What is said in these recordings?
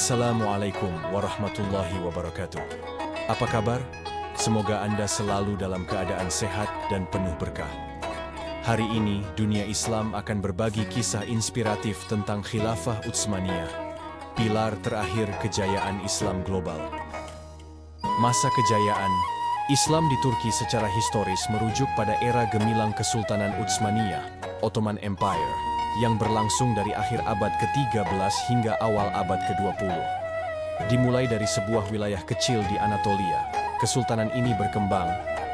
Assalamualaikum warahmatullahi wabarakatuh. Apa kabar? Semoga Anda selalu dalam keadaan sehat dan penuh berkah. Hari ini, dunia Islam akan berbagi kisah inspiratif tentang Khilafah Utsmaniyah, pilar terakhir kejayaan Islam global. Masa kejayaan Islam di Turki secara historis merujuk pada era gemilang Kesultanan Utsmaniyah, Ottoman Empire, yang berlangsung dari akhir abad ke-13 hingga awal abad ke-20. Dimulai dari sebuah wilayah kecil di Anatolia, kesultanan ini berkembang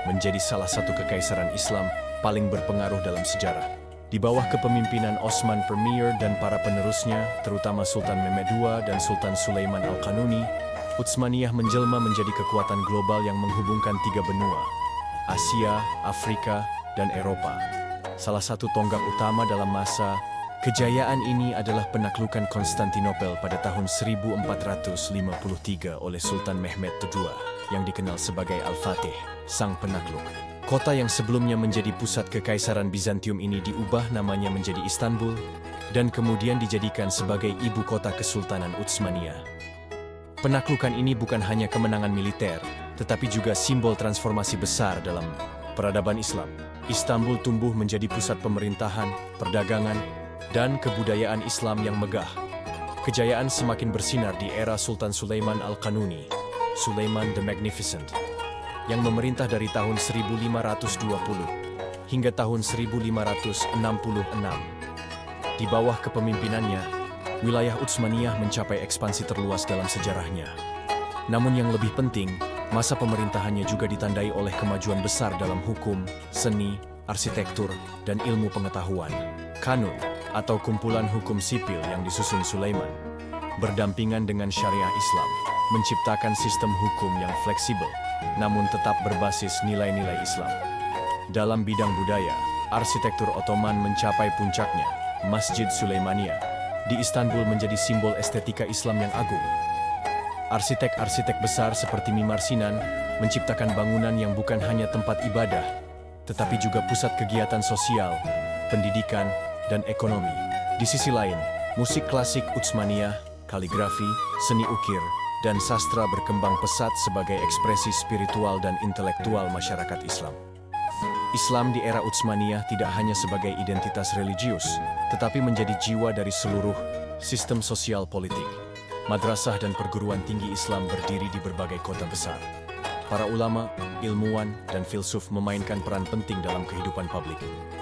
menjadi salah satu kekaisaran Islam paling berpengaruh dalam sejarah. Di bawah kepemimpinan Osman Premier dan para penerusnya, terutama Sultan Mehmed II dan Sultan Sulaiman Al-Qanuni, Utsmaniyah menjelma menjadi kekuatan global yang menghubungkan tiga benua, Asia, Afrika, dan Eropa. Salah satu tonggak utama dalam masa kejayaan ini adalah penaklukan Konstantinopel pada tahun 1453 oleh Sultan Mehmed II yang dikenal sebagai Al-Fatih, Sang Penakluk. Kota yang sebelumnya menjadi pusat kekaisaran Bizantium ini diubah namanya menjadi Istanbul dan kemudian dijadikan sebagai ibu kota Kesultanan Utsmaniyah. Penaklukan ini bukan hanya kemenangan militer, tetapi juga simbol transformasi besar dalam peradaban Islam. Istanbul tumbuh menjadi pusat pemerintahan, perdagangan, dan kebudayaan Islam yang megah. Kejayaan semakin bersinar di era Sultan Sulaiman Al-Qanuni, Sulaiman the Magnificent, yang memerintah dari tahun 1520 hingga tahun 1566. Di bawah kepemimpinannya, wilayah Utsmaniyah mencapai ekspansi terluas dalam sejarahnya. Namun yang lebih penting, masa pemerintahannya juga ditandai oleh kemajuan besar dalam hukum, seni, arsitektur, dan ilmu pengetahuan. Kanun, atau kumpulan hukum sipil yang disusun Sulaiman, berdampingan dengan syariah Islam, menciptakan sistem hukum yang fleksibel, namun tetap berbasis nilai-nilai Islam. Dalam bidang budaya, arsitektur Ottoman mencapai puncaknya. Masjid Sulaimaniyah di Istanbul menjadi simbol estetika Islam yang agung. Arsitek-arsitek besar seperti Mimar Sinan menciptakan bangunan yang bukan hanya tempat ibadah, tetapi juga pusat kegiatan sosial, pendidikan, dan ekonomi. Di sisi lain, musik klasik Utsmaniyah, kaligrafi, seni ukir, dan sastra berkembang pesat sebagai ekspresi spiritual dan intelektual masyarakat Islam. Islam di era Utsmaniyah tidak hanya sebagai identitas religius, tetapi menjadi jiwa dari seluruh sistem sosial politik. Madrasah dan perguruan tinggi Islam berdiri di berbagai kota besar. Para ulama, ilmuwan, dan filsuf memainkan peran penting dalam kehidupan publik.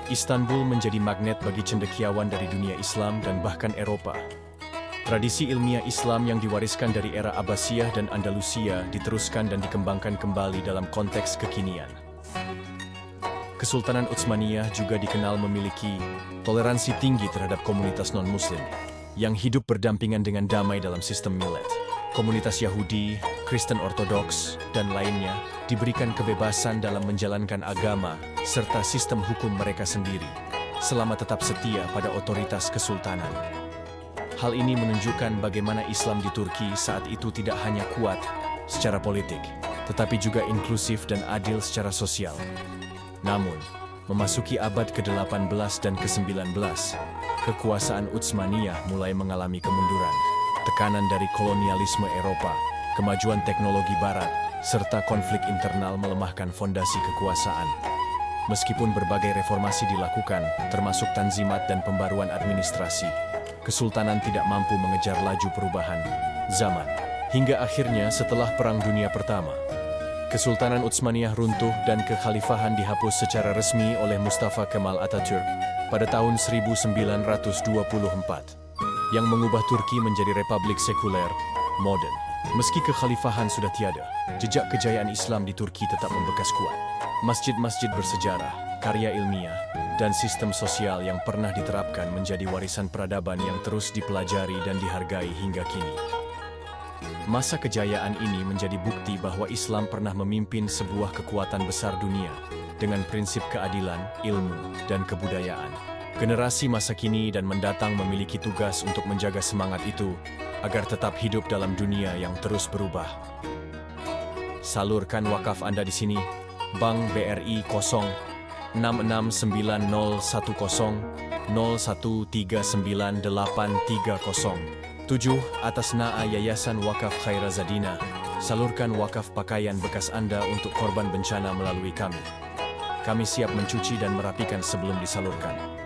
Istanbul menjadi magnet bagi cendekiawan dari dunia Islam dan bahkan Eropa. Tradisi ilmiah Islam yang diwariskan dari era Abbasiyah dan Andalusia diteruskan dan dikembangkan kembali dalam konteks kekinian. Kesultanan Utsmaniyah juga dikenal memiliki toleransi tinggi terhadap komunitas non-Muslim yang hidup berdampingan dengan damai dalam sistem millet. Komunitas Yahudi, Kristen Ortodoks, dan lainnya diberikan kebebasan dalam menjalankan agama serta sistem hukum mereka sendiri, selama tetap setia pada otoritas kesultanan. Hal ini menunjukkan bagaimana Islam di Turki saat itu tidak hanya kuat secara politik, tetapi juga inklusif dan adil secara sosial. Namun, memasuki abad ke-18 dan ke-19, kekuasaan Utsmaniyah mulai mengalami kemunduran. Tekanan dari kolonialisme Eropa, kemajuan teknologi Barat, serta konflik internal melemahkan fondasi kekuasaan. Meskipun berbagai reformasi dilakukan, termasuk tanzimat dan pembaruan administrasi, kesultanan tidak mampu mengejar laju perubahan zaman. Hingga akhirnya setelah Perang Dunia Pertama, Kesultanan Utsmaniyah runtuh dan kekhalifahan dihapus secara resmi oleh Mustafa Kemal Atatürk pada tahun 1924. Yang mengubah Turki menjadi republik sekuler, modern. Meski kekhalifahan sudah tiada, jejak kejayaan Islam di Turki tetap membekas kuat. Masjid-masjid bersejarah, karya ilmiah, dan sistem sosial yang pernah diterapkan menjadi warisan peradaban yang terus dipelajari dan dihargai hingga kini. Masa kejayaan ini menjadi bukti bahwa Islam pernah memimpin sebuah kekuatan besar dunia dengan prinsip keadilan, ilmu, dan kebudayaan. Generasi masa kini dan mendatang memiliki tugas untuk menjaga semangat itu agar tetap hidup dalam dunia yang terus berubah. Salurkan wakaf Anda di sini. Bank BRI 0669010013980. 7. Atas nama Yayasan Wakaf Khairazadina, salurkan wakaf pakaian bekas Anda untuk korban bencana melalui kami. Kami siap mencuci dan merapikan sebelum disalurkan.